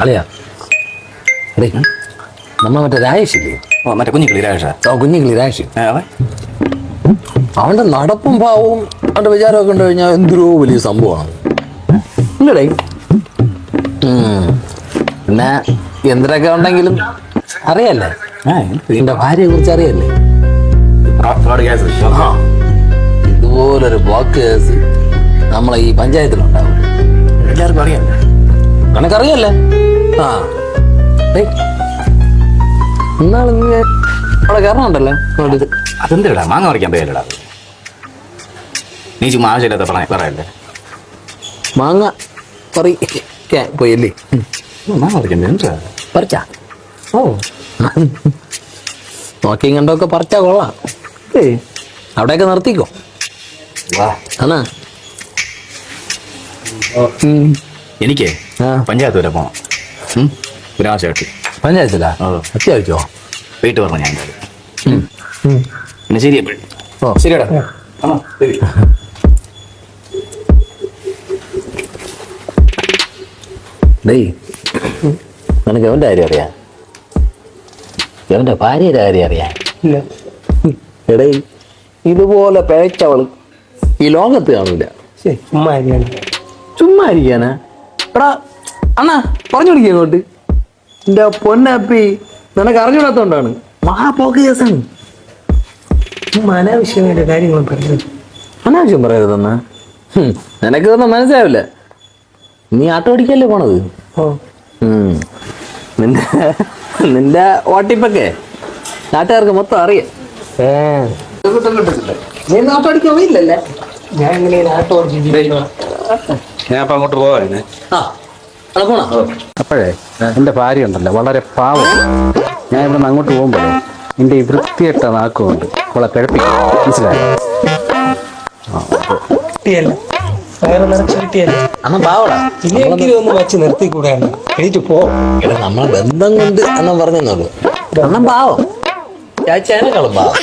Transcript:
അളിയാ എടേ നമ്മ മറ്റേ രാജേഷില്ലേ? മറ്റേ കുഞ്ഞിക്കിളി രാജേഷ. കുഞ്ഞിക്കിളി രാജേഷ്. അവന്റെ നടപ്പും ഭാവവും അവന്റെ വിചാരമൊക്കെ കണ്ടു കഴിഞ്ഞാൽ എന്തൊരു വലിയ സംഭവമാണ് ഇല്ലടേ. പിന്നെ എന്തിനൊക്കെ ഉണ്ടെങ്കിലും അറിയല്ലേ, നിന്റെ ഭാര്യയെ കുറിച്ച് അറിയല്ലേ? ഇതുപോലൊരു ബ്ലോക്ക് കേസ് നമ്മളെ ഈ പഞ്ചായത്തിലുണ്ടാവും. എല്ലാവർക്കും അറിയാം, കണക്കറിയല്ലേ? ആ എന്നാലും നീ അവിടെ കയറണുണ്ടല്ലോ. അതെന്താ മാങ്ങ പറിക്കാൻ പോയല്ലടാ? നീ ചുമ്മാ ആവശ്യമില്ലാത്ത പറയല്ലേ. മാങ്ങ പറിക്കാൻ പോയല്ലേ? മാങ്ങ പറിക്കാൻ പറിച്ചാ? ഓ നോക്കിയും കണ്ടൊക്കെ പറിച്ചാ കൊള്ളാം. അവിടെയൊക്കെ നിർത്തിക്കോ. ആണാ എനിക്ക് പഞ്ചായത്ത് വരെ പോണം ഒരാവശ്യമായിട്ട്. പഞ്ചായത്തിലാ? അത്യാവശ്യമോ? വീട്ടിൽ പറഞ്ഞു ഞാൻ പിന്നെ ശരി. ഓ ശരിയടാ. ഡേയ് നിനക്ക് എവന്റെ കാര്യം അറിയാം? എവന്റെ ഭാര്യയുടെ കാര്യം അറിയാം? എടേ ഇതുപോലെ പിഴച്ചവള് ഈ ലോകത്ത് കാണൂല. ചുമ്മാ ഇരിക്കാനാ? എടാ അണ്ണാ പറഞ്ഞു കൊടുക്കുക അങ്ങോട്ട്. എന്റെ പൊന്നപ്പി നിനക്ക് അറിഞ്ഞൂടാത്തോണ്ടാണ്. മഹാപോക്ക് കേസാണ്. അനാവശ്യമായ കാര്യങ്ങളും പറഞ്ഞത്. അനാവശ്യം പറയരുതെന്നാ. നിനക്ക് ഇതൊന്നും മനസ്സിലാവില്ല. നീ ആട്ടോ ഓടിക്കല്ലേ പോണത്? നിന്റെ ഓട്ടിപ്പൊക്കെ നാട്ടുകാർക്ക് മൊത്തം അറിയാം. നീ ആട്ടോ ഓടിക്കാൻ പോയില്ലല്ലേ? ഞാൻ എങ്ങനെയാണ് ആട്ടോ ഞാൻ അപ്പൊ അങ്ങോട്ട് പോവാ. അപ്പോഴേ എൻ്റെ ഭാര്യ ഉണ്ടല്ലോ വളരെ പാവം. ഞാൻ ഇവിടെ നിന്ന് അങ്ങോട്ട് പോകുമ്പോഴേ നിന്റെ ഈ വൃത്തിയിട്ട നാക്കുകൊണ്ട് അവളെ കിഴപ്പിക്കും. മനസ്സിലായോ? കിട്ടിയല്ല, വയറ് നിറച്ച് കിട്ടിയല്ല. അണ്ണൻ പാവടാ. ഇല്ലെങ്കിലും ഒന്ന് വച്ച് നിർത്തിക്കൂടെയാണ്. എണീറ്റ് പോ. എടാ നമ്മളെ ബന്ധം കൊണ്ട് അണ്ണൻ പറഞ്ഞെന്നുള്ളൂ. അണ്ണൻ പാവം. ചാച്ചേനേക്കാളും പാവം.